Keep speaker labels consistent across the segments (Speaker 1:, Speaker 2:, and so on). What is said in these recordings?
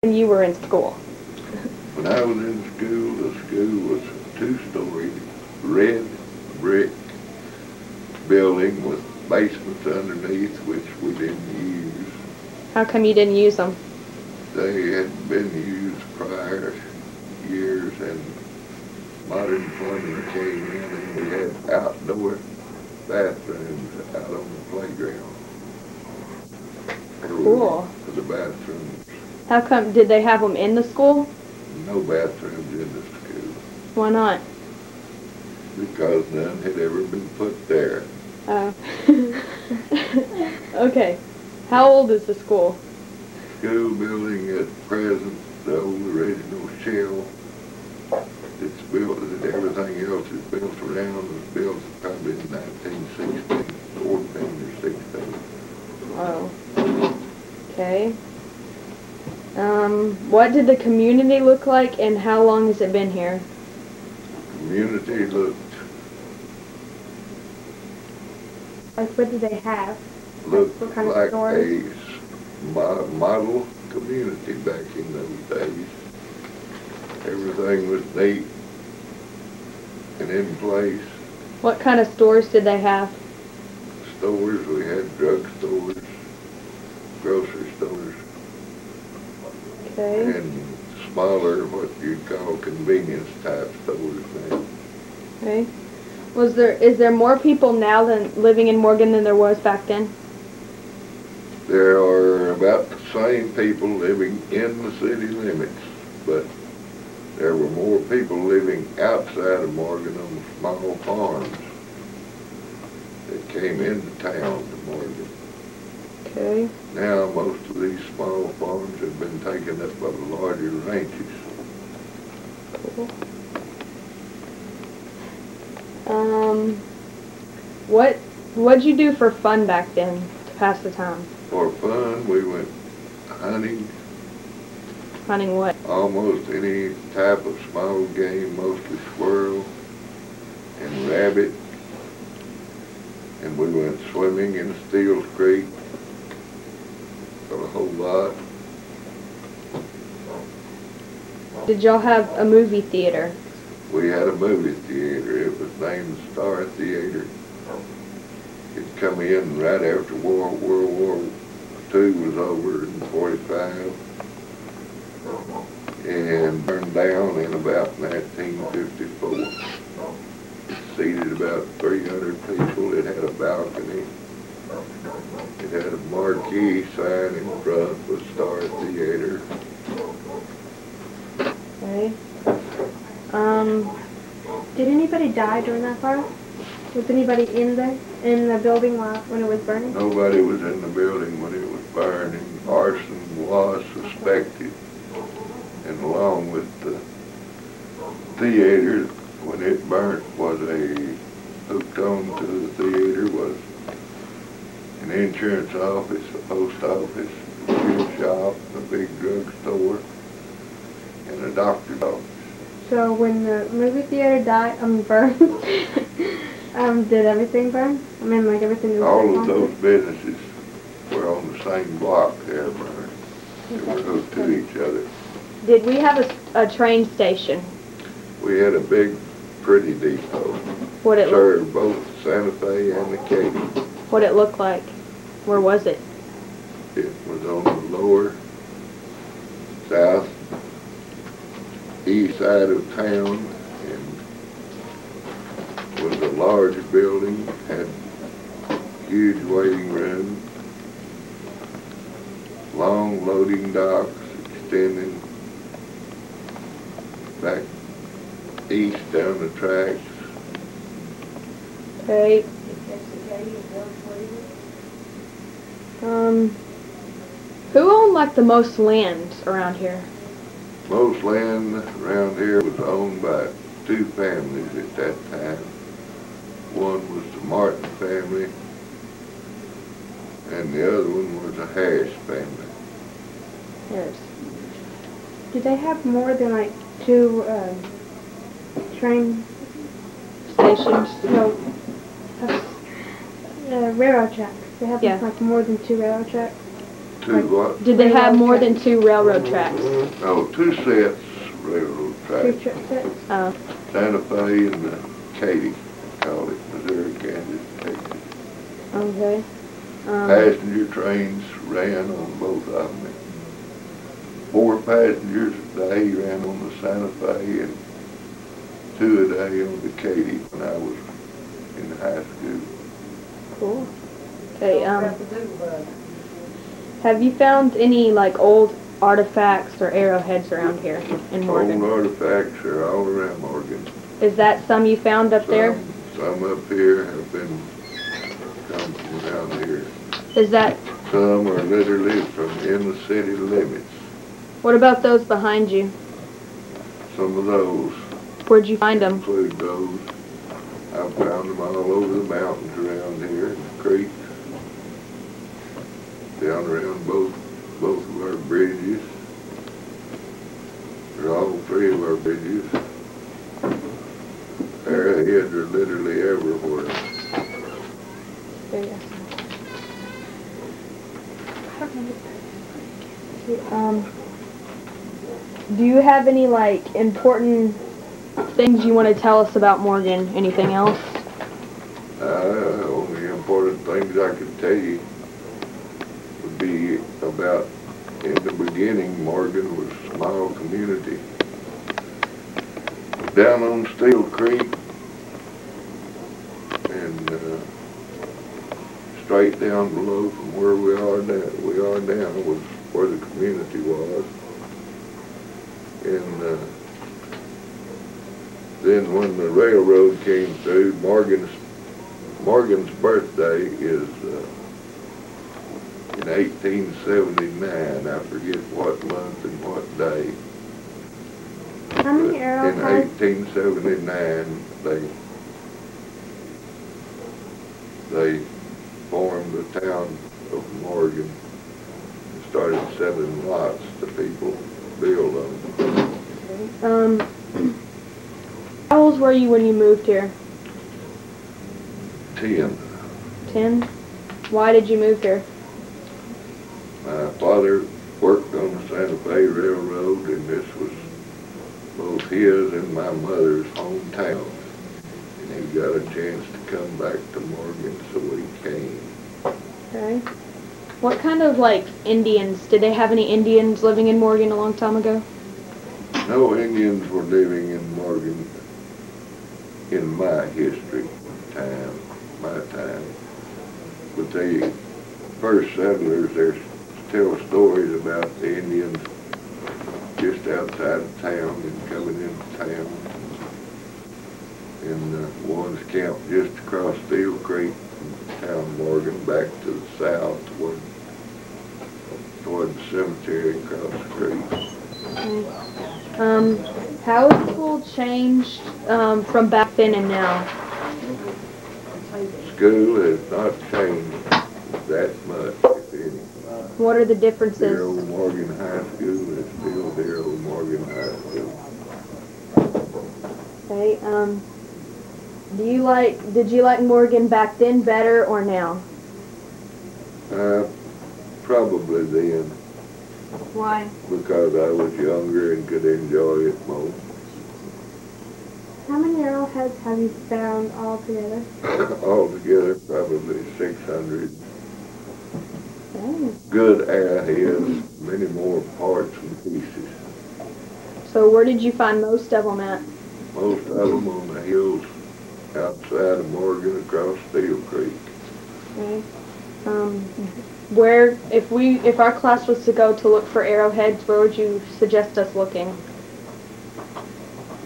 Speaker 1: when you were in school?
Speaker 2: When I was in school, the school was a two-story red brick building with basements underneath, which we didn't use.
Speaker 1: How come you didn't use them?
Speaker 2: They had been used prior years, and modern plumbing came in, and we had outdoor bathrooms out on the playground.
Speaker 1: Cool.
Speaker 2: For the bathrooms.
Speaker 1: How come, did they have them in the school?
Speaker 2: No bathrooms in the school.
Speaker 1: Why not?
Speaker 2: Because none had ever been put there.
Speaker 1: Oh. Okay. How old is the school?
Speaker 2: School building at present, the old original shell. It's built, everything else is built around, was built probably in 1916, 14 or 16.
Speaker 1: Oh. Okay. What did the community look like, and how long has it been here?
Speaker 2: Community looked
Speaker 3: Like, what did they have?
Speaker 2: looked
Speaker 3: What kind of
Speaker 2: like
Speaker 3: stores?
Speaker 2: a model community back in those days. Everything was neat and in place.
Speaker 1: What kind of stores did they have?
Speaker 2: Stores, we had drug stores, grocery stores,
Speaker 1: Okay.
Speaker 2: and smaller, what you'd call convenience type stores now.
Speaker 1: Okay. Is there more people now than living in Morgan than there was back then?
Speaker 2: There are about the same people living in the city limits, but there were more people living outside of Morgan on small farms that came into town to Morgan.
Speaker 1: Okay.
Speaker 2: Now most of these small farms have been taken up by the larger ranches.
Speaker 1: Cool. What'd you do for fun back then to pass the time?
Speaker 2: For fun, we went hunting,
Speaker 1: Hunting what?
Speaker 2: almost any type of small game, mostly squirrel and rabbit. And we went swimming in Steele Creek a whole lot.
Speaker 1: Did y'all have a movie theater?
Speaker 2: We had a movie theater. It was named Star Theater. It come in right after World War II was over in 45 and burned down in about 1954. It seated about 300 people. It had a balcony. It had a marquee sign in front with Star Theater.
Speaker 1: Okay.
Speaker 3: Did anybody die during that fire? Was anybody in the building when it was burning?
Speaker 2: Nobody was in the building when it was burning. Arson was suspected, and along with the theater, when it burnt, hooked on to the theater was an insurance office, a post office, a gift shop, a big drugstore, and a doctor's office.
Speaker 3: So when the movie theater burned, did everything burn? I mean, like everything was
Speaker 2: All of those businesses were on the same block there, burned. They were hooked to each other.
Speaker 1: Did we have a train station?
Speaker 2: We had a big, pretty depot.
Speaker 1: What it
Speaker 2: Served both Santa Fe and the Cape.
Speaker 1: What it looked like? Where was it?
Speaker 2: It was on the lower south east side of town, and was a large building, had huge waiting room, long loading docks extending back east down the tracks.
Speaker 1: Okay. Who owned like the most land around here?
Speaker 2: Most land around here was owned by two families at that time. One was the Martin family, and the other one was the Harris family.
Speaker 1: Yes.
Speaker 3: Did they have more than like two train
Speaker 1: Stations.
Speaker 3: no railroad tracks? They have
Speaker 1: Yeah.
Speaker 3: like more than two railroad tracks.
Speaker 2: Two what?
Speaker 1: Did they have
Speaker 3: Railroad
Speaker 1: more
Speaker 3: tracks.
Speaker 1: than 2 railroad tracks?
Speaker 2: No, 2 sets railroad
Speaker 3: Two
Speaker 2: tracks.
Speaker 3: sets.
Speaker 1: Oh,
Speaker 2: Santa Fe and Katy, call it Missouri, Kansas, Katy.
Speaker 1: okay.
Speaker 2: Passenger trains ran on both of them. 4 passengers a day ran on the Santa Fe and 2 a day on the Katy when I was in high school.
Speaker 1: Cool. Okay, have you found any, like, old artifacts or arrowheads around here in Morgan?
Speaker 2: Old artifacts are all around Morgan.
Speaker 1: Is that some you found up there?
Speaker 2: Some up here have been come from around here.
Speaker 1: Is that,
Speaker 2: Some are literally from in the city limits.
Speaker 1: what about those behind you?
Speaker 2: Some of those
Speaker 1: Where'd you find them?
Speaker 2: include those. I've found them all over the mountains around here, in the creeks, down around both of our bridges, or all 3 of our bridges. Arrowheads are literally everywhere.
Speaker 1: Do you have any, like, important things you want to tell us about Morgan? Anything else?
Speaker 2: Only important things I could tell you would be about, in the beginning, Morgan was a small community. Down on Steel Creek and straight down below from where we are now was where the community was. And then when the railroad came through, Morgan's birthday is in 1879. I forget what month and what day.
Speaker 3: How many
Speaker 2: In
Speaker 3: arrowheads?
Speaker 2: 1879, they formed the town of Morgan and started selling lots to people to build them.
Speaker 1: How old were you when you moved here?
Speaker 2: 10.
Speaker 1: 10? Why did you move here?
Speaker 2: My father worked on the Santa Fe Railroad, and this was both his and my mother's hometown. And he got a chance to come back to Morgan, so he came.
Speaker 1: Okay. What kind of, like, Indians? Did they have any Indians living in Morgan a long time ago?
Speaker 2: No Indians were living in Morgan in my history time, my time. But the first settlers, there's still stories about the Indians just outside of town and coming into town. And one's camped just across Steel Creek from town of Morgan back to the south toward the cemetery across the creek.
Speaker 1: Okay. How has school changed from back then and now?
Speaker 2: School has not changed that much, if any.
Speaker 1: What are the
Speaker 2: Dear
Speaker 1: differences?
Speaker 2: old Morgan High School is still dear old Morgan High School.
Speaker 1: Okay. Did you like Morgan back then better or now?
Speaker 2: Probably then,
Speaker 1: Why?
Speaker 2: because I was younger and could enjoy it more.
Speaker 3: How many arrowheads have you found all together?
Speaker 2: Altogether, probably 600
Speaker 1: Oh.
Speaker 2: good arrowheads, many more parts and pieces.
Speaker 1: So where did you find most of them at?
Speaker 2: Most of them on the hills outside of Morgan across Steel Creek.
Speaker 1: Okay. If our class was to go to look for arrowheads, where would you suggest us looking?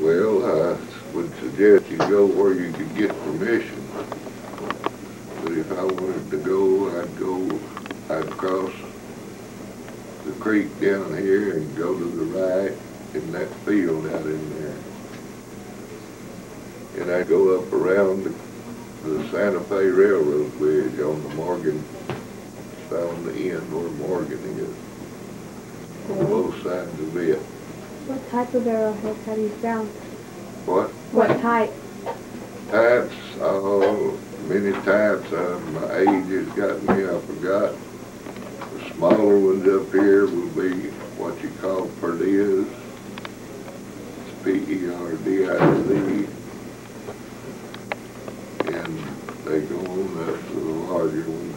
Speaker 2: Well, I would suggest you go where you could get permission. But if I wanted to go, I'd cross the creek down here and go to the right in that field out in there. And I'd go up around the Santa Fe Railroad Bridge on the Morgan, found the end where Morgan is, on both sides of it.
Speaker 3: What type of arrowheads have you found?
Speaker 2: What?
Speaker 3: What type?
Speaker 2: Types, oh, many types. My age has got me, I forgot. The smaller ones up here will be what you call perdiz. It's P-E-R-D-I-Z. And they go on up to the larger ones.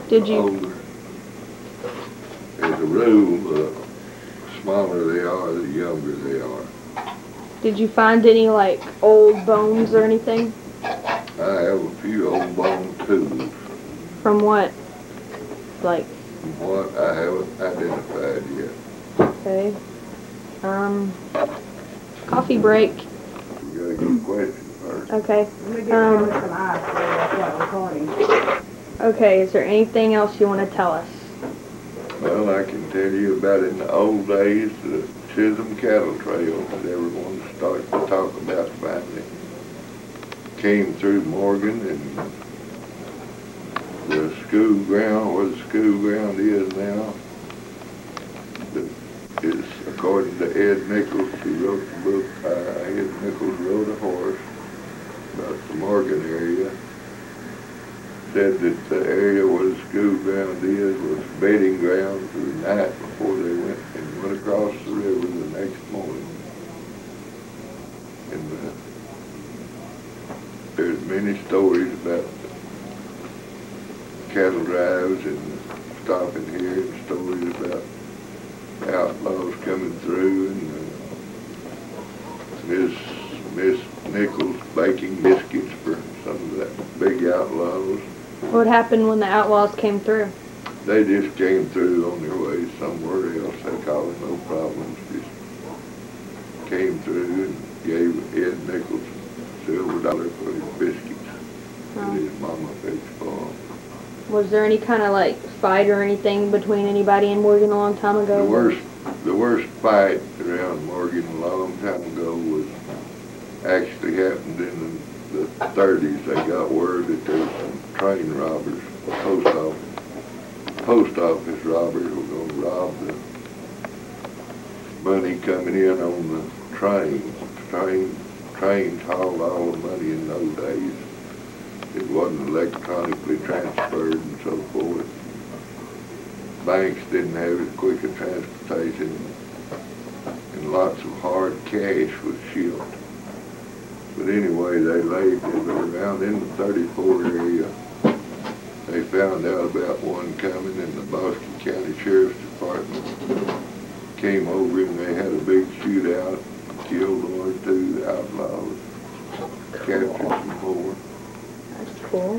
Speaker 1: Did you?
Speaker 2: Older. As a rule, the smaller they are, the younger they are.
Speaker 1: Did you find any like old bones or anything?
Speaker 2: I have a few old bone tools.
Speaker 1: From what? Like.
Speaker 2: What I haven't identified yet.
Speaker 1: Okay. Coffee break.
Speaker 2: We gotta get a question first.
Speaker 1: Okay.
Speaker 4: Let me get some ice for that recording.
Speaker 1: Okay, is there anything else you want to tell us?
Speaker 2: Well, I can tell you about in the old days, the Chisholm Cattle Trail that everyone started to talk about finally came through Morgan, and the school ground, where the school ground is now, is according to Ed Nichols, who wrote the book. Ed Nichols rode a horse about the Morgan area. Said that the area where the school ground is was bedding ground for the night before they went across the river the next morning. And there's many stories about cattle drives and stopping here, and stories about outlaws coming through, and Miss Nichols baking biscuits for some of that big outlaws.
Speaker 1: What happened when the outlaws came through?
Speaker 2: They just came through on their way somewhere else. They called it no problems. Just came through and gave Ed Nichols $silver for his biscuits that his mama fixed for him.
Speaker 1: Was there any kind of like fight or anything between anybody in Morgan a long time ago?
Speaker 2: The worst fight around Morgan a long time ago was actually happened in the 30s. They got word that there was some train robbers, post office robbers were going to rob the money coming in on the trains. Trains hauled all the money in those days. It wasn't electronically transferred and so forth. Banks didn't have as quick a transportation, and lots of hard cash was shipped. But anyway, they around in the 34 area. They found out about one coming, and the Boston County Sheriff's Department came over and they had a big shootout, killed one or two outlaws, captured some more.
Speaker 1: That's cool.